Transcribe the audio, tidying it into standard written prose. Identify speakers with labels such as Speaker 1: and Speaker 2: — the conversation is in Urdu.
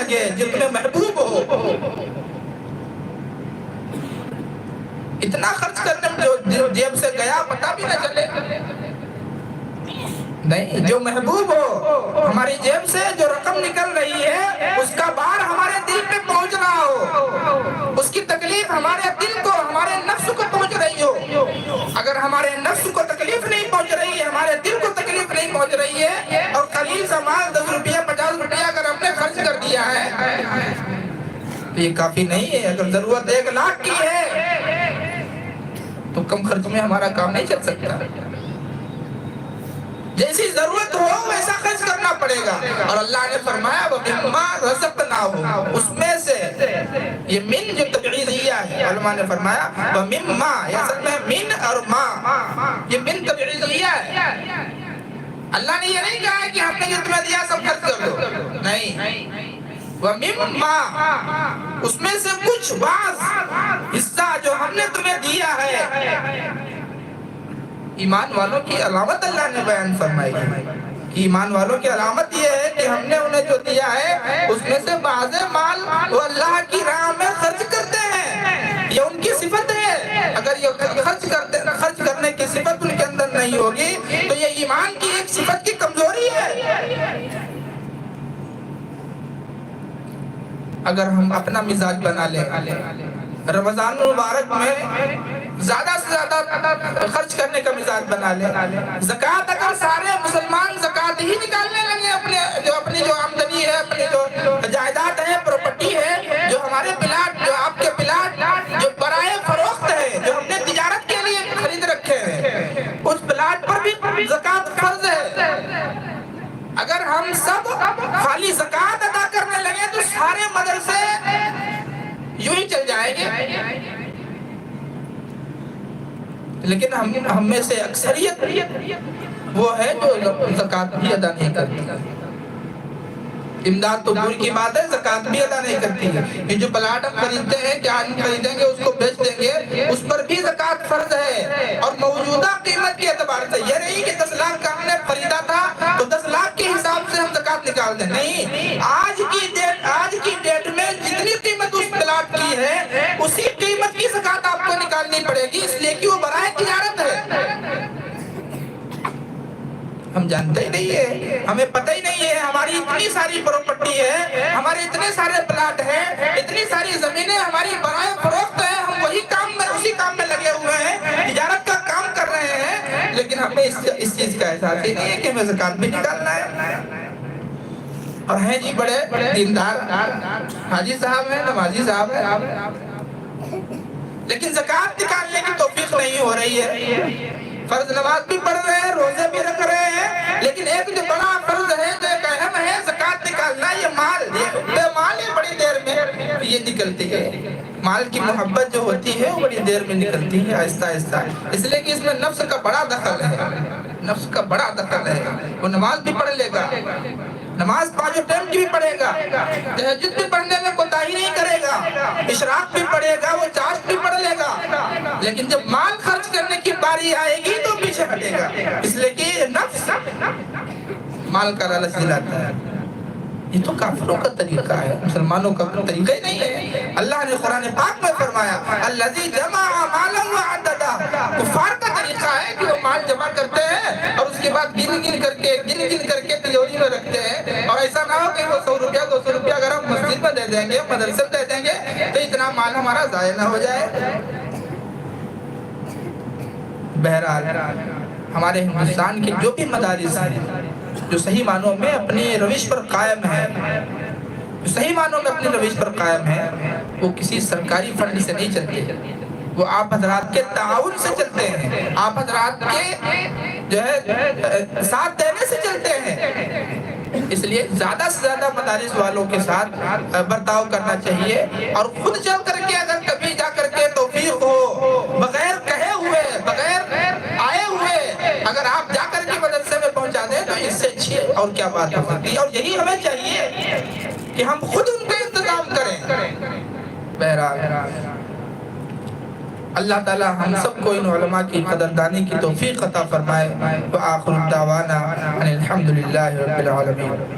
Speaker 1: لگے جو تمہیں محبوب ہو. اتنا خرچ کرنے میں جو جیب سے گیا پتہ بھی نہ چلے. نہیں، جو محبوب ہو، ہماری جیب سے جو رقم نکل رہی ہے اس کا بار ہمارے دل پہ پہنچ رہا ہو، اس کی تکلیف ہمارے دل کو، ہمارے نفس کو پہنچ رہی ہو. اگر ہمارے نفس کو تکلیف نہیں پہنچ رہی ہے، ہمارے دل کو تکلیف نہیں پہنچ رہی ہے، اور قلیل سا مال 10 روپیہ 50 روپیہ اگر ہم نے خرچ کر دیا ہے تو یہ کافی نہیں ہے. اگر ضرورت 1 لاکھ کی ہے تو کم خرچ میں ہمارا کام نہیں چل سکتا. جیسی ضرورت ہو ویسا خرچ کرنا پڑے گا. اور اللہ نے فرمایا وَمِمَّا رَزَقْنَاهُمْ، اس میں سے یہ من جو تبعیضیہ ہے، علماء نے فرمایا وَمِمَّا، یہ اصل میں من اور ما، یہ من تبعیضیہ ہے. اللہ نے یہ نہیں کہا ہے کہ ہم نے جو تمہیں دیا سب خرچ کر دو، نہیں. وَمِمَّا، اس میں سے کچھ بعض حصہ جو ہم نے تمہیں دیا ہے. ایمان والوں کی علامت اللہ نے بیان فرمائی ہے کہ ایمان والوں کی علامت یہ ہے کہ ہم نے انہیں جو دیا ہے اس میں سے بعض مال وہ اللہ کی راہ میں خرچ کرتے ہیں. یہ ان کی صفت ہے. اگر یہ خرچ کرنے کی صفت ان کے اندر نہیں ہوگی تو یہ ایمان کی ایک صفت کی کمزوری ہے. اگر ہم اپنا مزاج بنا لیں، رمضان المبارک میں زیادہ سے زیادہ خرچ کرنے کا مزاج بنا لیں. زکوٰۃ، اگر سارے مسلمان زکوٰۃ ہی نکالنے لگے، اپنی جو آمدنی ہے، اپنی جو جائیداد ہے، پراپرٹی ہے، جو ہمارے پلاٹ، جو آپ کے پلاٹ جو برائے فروخت ہے، جو ہم نے تجارت کے لیے خرید رکھے ہیں، اس پلاٹ پر بھی زکوٰۃ فرض ہے. اگر ہم سب خالی زکوٰۃ ادا کرنے لگے تو سارے مدرسے یوں ہی چل جائیں گے. لیکن ہم میں سے اکثریت وہ ہے جو زکوٰۃ بھی ادا نہیں کرتی. امداد تو دور کی بات ہے، زکوٰۃ بھی ادا نہیں کرتی ہے. یہ جو پلاٹ ہم خریدتے ہیں، کیا ہم خریدیں گے اس کو بیچ دیں گے، اس پر بھی زکوٰۃ فرض ہے. اور موجودہ قیمت کے اعتبار سے یہ نہیں کہ 10 لاکھ کا ہم نے خریدا تھا تو 10 لاکھ کے حساب سے ہم زکوٰۃ نکال دیں. نہیں، آج کی ڈیٹ میں جتنی قیمت اس پلاٹ کی ہے اسی قیمت کی زکوٰۃ آپ کو نکالنی پڑے گی، اس لیے کہ وہ برائے تجارت ہے. ہم جانتے ہی نہیں ہے، ہمیں پتہ ہی نہیں ہے. ہماری اتنی ساری پراپرٹی ہے، ہمارے اتنے سارے پلاٹ ہیں، اتنی ساری زمینیں ہماری برائے فروخت ہے. ہم اسی کام میں لگے ہوئے ہیں، تجارت کا کام کر رہے ہیں، لیکن ہمیں اس چیز کا احساس ہی نہیں ہے کہ ہمیں زکوٰۃ بھی نکالنا ہے. اور ہیں جی بڑے دیندار حاجی صاحب ہیں، نمازی صاحب ہیں، لیکن زکوٰۃ نکالنے کی توفیق نہیں ہو رہی ہے. فرض نماز بھی پڑھ رہے ہیں، روزے بھی رکھ رہے ہیں، لیکن ایک جو بڑا فرض ہے، جو ایک اہم ہے، زکوٰۃ نکالنا، یہ مال یہ بڑی دیر میں یہ نکلتی ہے. مال کی محبت جو ہوتی ہے وہ بڑی دیر میں نکلتی ہے، آہستہ آہستہ. اس لیے کہ اس میں نفس کا بڑا دخل ہے، نفس کا بڑا دخل ہے. وہ نماز بھی پڑھ لے گا، نماز 5 ٹائم کی بھی پڑھے گا، تہجد بھی پڑھنے میں کوتاہی نہیں کرے گا، اشراق بھی پڑھے گا، وہ چاشت بھی پڑھ لے گا، لیکن جب مال خرچ کرنے کی باری آئے گی تو پیچھے ہٹے گا. اس لیے کہ نفس مال کا لالچ دلاتا ہے. یہ تو کافروں کا طریقہ ہے، مسلمانوں کا طریقہ ہی نہیں ہے. اللہ نے قرآن پاک میں فرمایا الذی جمع مالا وعددا. کفار کا طریقہ ہے کہ وہ مال جمع کرتے ہیں اور اس کے بعد گن گن کر کے تجوری میں رکھتے ہیں. اور ایسا نہ ہو کہ وہ 100 روپیہ 200 روپیہ اگر ہم مسجد میں دے دیں گے، مدرسے میں دے دیں گے تو اتنا مال ہمارا ضائع نہ ہو جائے. بہرحال ہمارے ہندوستان کے جو بھی مدارس ہیں جو صحیح معنوں میں اپنی روش پر قائم ہے، وہ کسی سرکاری فنڈ سے نہیں چلتے، وہ آپ حضرات کے تعاون سے چلتے ہیں، آپ حضرات کے جو ہے ساتھ دینے سے چلتے ہیں. اس لیے زیادہ سے زیادہ مدارس والوں کے ساتھ برتاؤ کرنا چاہیے. اور خود چل کر کے اگر کبھی جا کر کے توفیق ہو، بغیر کہے ہوئے، بغیر آئے ہوئے، اگر آپ جا کر کے مدرسے میں پہنچا دیں تو اس سے اچھی اور کیا بات ہو سکتی ہے. اور یہی ہمیں چاہیے کہ ہم خود ان کا انتظام کریں. بہرحال اللہ تعالی ہم سب کو ان علماء کی قدردانی کی توفیق عطا فرمائے. وآخر دعوانا ان الحمدللہ رب العالمین.